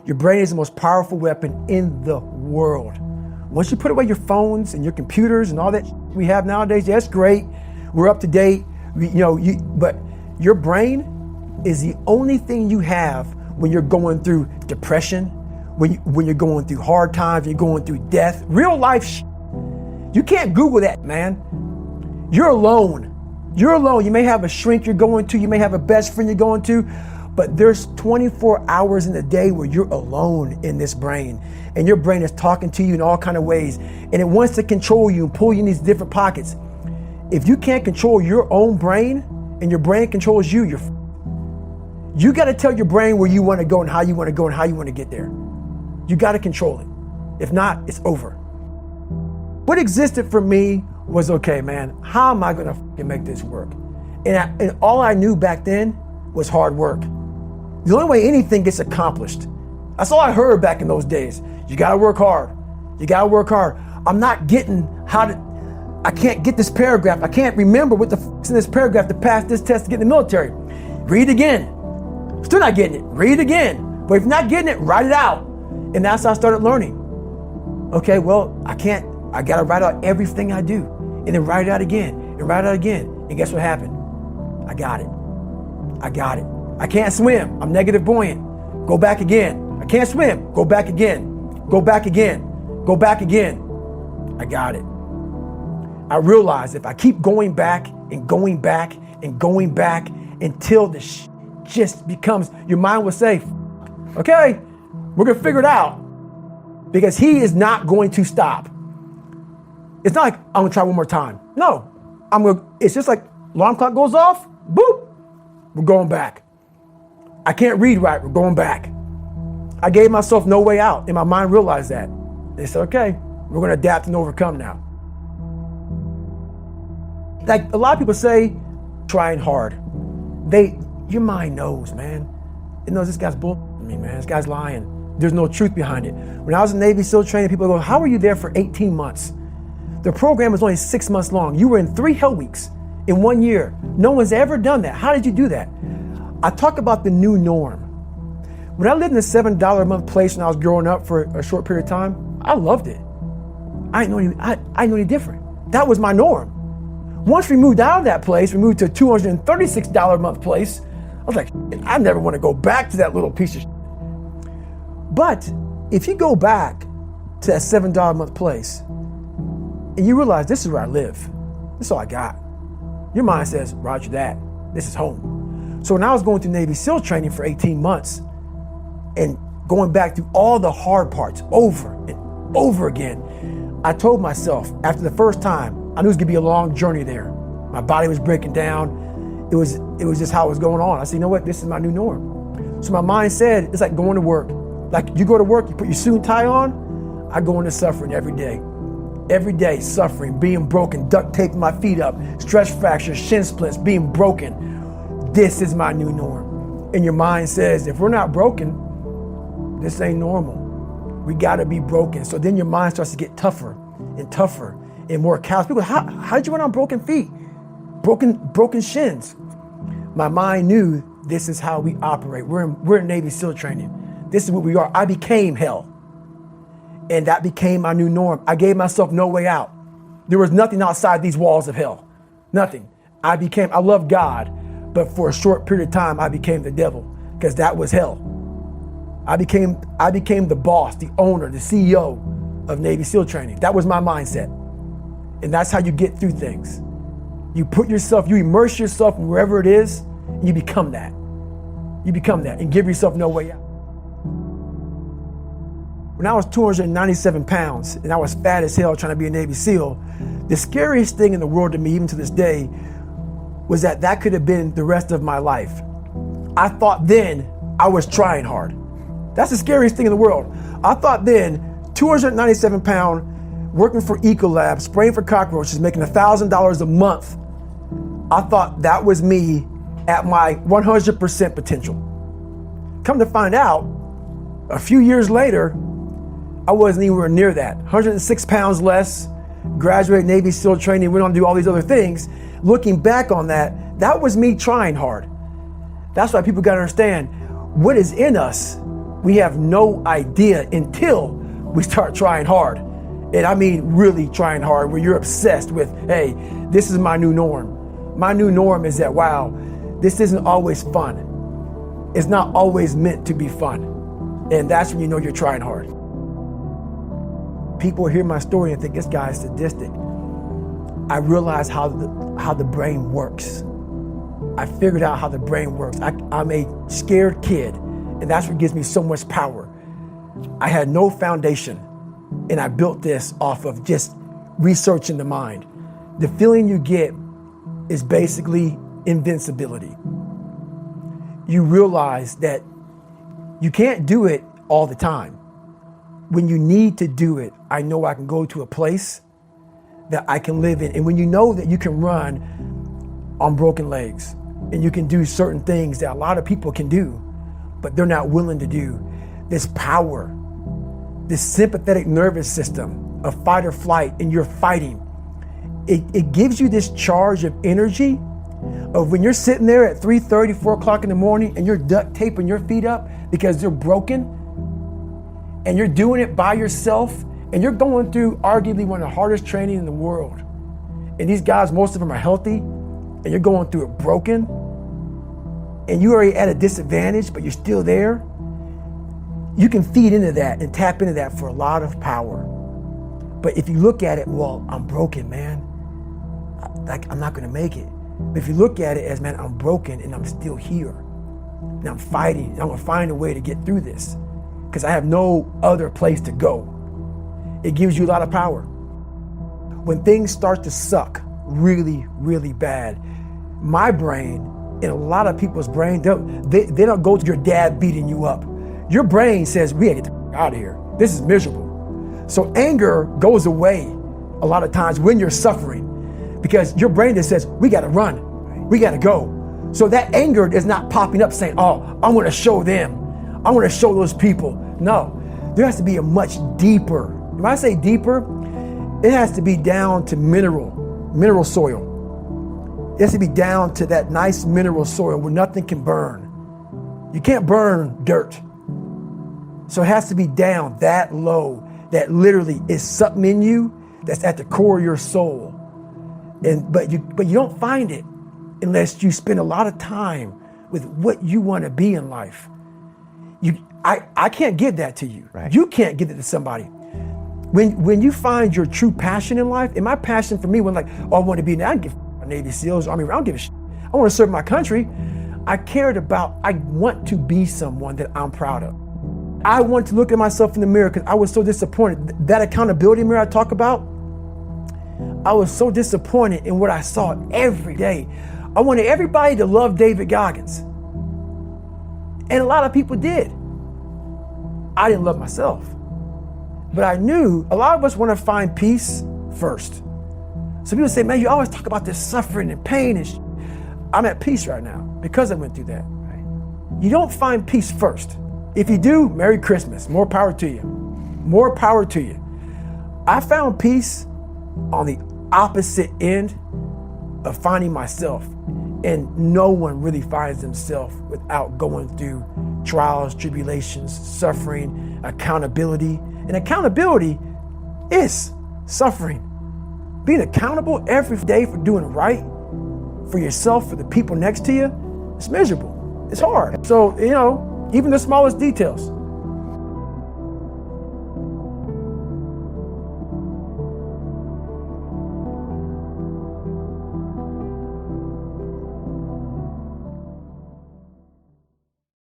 Your brain is the most powerful weapon in the world. Once you put away your phones and your computers and all that we have nowadays, yeah, that's great. We're up to date. But your brain is the only thing you have when you're going through depression, when you're going through hard times, you're going through death, real life. You can't Google that, man. You're alone. You're alone. You may have a shrink you're going to, you may have a best friend you're going to, but there's 24 hours in a day where you're alone in this brain, and your brain is talking to you in all kinds of ways, and it wants to control you and pull you in these different pockets. If you can't control your own brain and your brain controls you, you got to tell your brain where you want to go and how you want to go and how you want to get there. You got to control it. If not, it's over. What existed for me was, okay, man, how am I going to make this work? And all I knew back then was hard work. The only way anything gets accomplished. That's all I heard back in those days. You got to work hard. You got to work hard. I'm not getting I can't get this paragraph. I can't remember what the is in this paragraph to pass this test to get in the military. Read again. Still not getting it. Read again. But if you're not getting it, write it out. And that's how I started learning. Okay, well, I got to write out everything I do. And then write it out again. And write it out again. And guess what happened? I got it. I can't swim. I'm negative buoyant. Go back again. I can't swim. Go back again. Go back again. Go back again. I got it. I realized if I keep going back and going back and going back until the just becomes, your mind will say, okay, we're going to figure it out, because he is not going to stop. It's not like I'm going to try one more time. No, it's just like alarm clock goes off, boop, we're going back. I can't read right, we're going back. I gave myself no way out, and my mind realized that. They said, okay, we're going to adapt and overcome now. Like a lot of people say, trying hard. Your mind knows, man. It knows this guy's bullshitting me, man. This guy's lying. There's no truth behind it. When I was in Navy SEAL training, people go, how were you there for 18 months? The program was only 6 months long. You were in 3 hell weeks in 1 year. No one's ever done that. How did you do that? I talk about the new norm. When I lived in a $7 a month place when I was growing up for a short period of time, I loved it. I didn't know any different. That was my norm. Once we moved out of that place, we moved to a $236 a month place. I was like, I never want to go back to that little piece of shit. But if you go back to that $7 a month place and you realize this is where I live, this is all I got, your mind says, roger that, this is home. So when I was going through Navy SEAL training for 18 months and going back through all the hard parts over and over again, I told myself after the first time, I knew it was gonna be a long journey there. My body was breaking down. It was just how it was going on. I said, you know what? This is my new norm. So my mind said, it's like going to work. Like you go to work, you put your suit and tie on. I go into suffering every day. Every day, suffering, being broken, duct taping my feet up, stress fractures, shin splints, being broken. This is my new norm. And your mind says, if we're not broken, this ain't normal. We gotta be broken. So then your mind starts to get tougher and tougher and more callous. People, how did you run on broken feet? Broken shins. My mind knew this is how we operate. We're in Navy SEAL training. This is what we are. I became hell. And that became my new norm. I gave myself no way out. There was nothing outside these walls of hell. Nothing. I love God, but for a short period of time, I became the devil, because that was hell. I became the boss, the owner, the CEO of Navy SEAL training. That was my mindset. And that's how you get through things. You immerse yourself in wherever it is, and you become that. You become that and give yourself no way out. When I was 297 pounds and I was fat as hell trying to be a Navy SEAL, the scariest thing in the world to me, even to this day, was that could have been the rest of my life. I thought then I was trying hard. That's the scariest thing in the world. I thought then, 297 pound, working for Ecolab, spraying for cockroaches, making $1,000 a month. I thought that was me at my 100% potential. Come to find out, a few years later, I wasn't anywhere near that. 106 pounds less, graduated Navy SEAL training, went on to do all these other things. Looking back on that, that was me trying hard. That's why people gotta understand, what is in us We have no idea until we start trying hard. And I mean really trying hard, where you're obsessed with, hey, this is my new norm. My new norm is that, wow, this isn't always fun. It's not always meant to be fun. And that's when you know you're trying hard. People hear my story and think this guy is sadistic. I realized how the brain works. I figured out how the brain works. I'm a scared kid, and that's what gives me so much power. I had no foundation, and I built this off of just researching the mind. The feeling you get is basically invincibility. You realize that you can't do it all the time. When you need to do it, I know I can go to a place that I can live in. And when you know that you can run on broken legs and you can do certain things that a lot of people can do, but they're not willing to do, this power, this sympathetic nervous system of fight or flight, and you're fighting, it gives you this charge of energy of when you're sitting there at 3:30, 4 o'clock in the morning and you're duct taping your feet up because they're broken, and you're doing it by yourself, and you're going through arguably one of the hardest training in the world. And these guys, most of them are healthy, and you're going through it broken, and you're already at a disadvantage, but you're still there. You can feed into that and tap into that for a lot of power. But if you look at it, well, I'm broken, man. I'm not gonna make it. But if you look at it as, man, I'm broken and I'm still here. And I'm fighting, and I'm gonna find a way to get through this because I have no other place to go. It gives you a lot of power. When things start to suck really, really bad, my brain and a lot of people's brain, they don't go to your dad beating you up. Your brain says, we gotta get the out of here. This is miserable. So anger goes away a lot of times when you're suffering because your brain just says, we gotta run, we gotta go. So that anger is not popping up saying, oh, I wanna show them, I wanna show those people. No, there has to be a much deeper, when I say deeper, it has to be down to mineral soil. It has to be down to that nice mineral soil where nothing can burn. You can't burn dirt. So it has to be down that low, that literally is something in you that's at the core of your soul. But you don't find it unless you spend a lot of time with what you want to be in life. I can't give that to you. Right. You can't give it to somebody. When you find your true passion in life, and my passion for me was like, oh, I want to be, I don't give a Navy SEALs, Army, I don't give a shit. I want to serve my country. I want to be someone that I'm proud of. I want to look at myself in the mirror because I was so disappointed. That accountability mirror I talk about, I was so disappointed in what I saw every day. I wanted everybody to love David Goggins. And a lot of people did. I didn't love myself. But I knew a lot of us want to find peace first. So people say, man, you always talk about this suffering and pain and I'm at peace right now because I went through that. Right? You don't find peace first. If you do, Merry Christmas. More power to you. More power to you. I found peace on the opposite end of finding myself. And no one really finds themselves without going through trials, tribulations, suffering, accountability. And accountability is suffering. Being accountable every day for doing right for yourself, for the people next to you, it's miserable. It's hard. So, even the smallest details.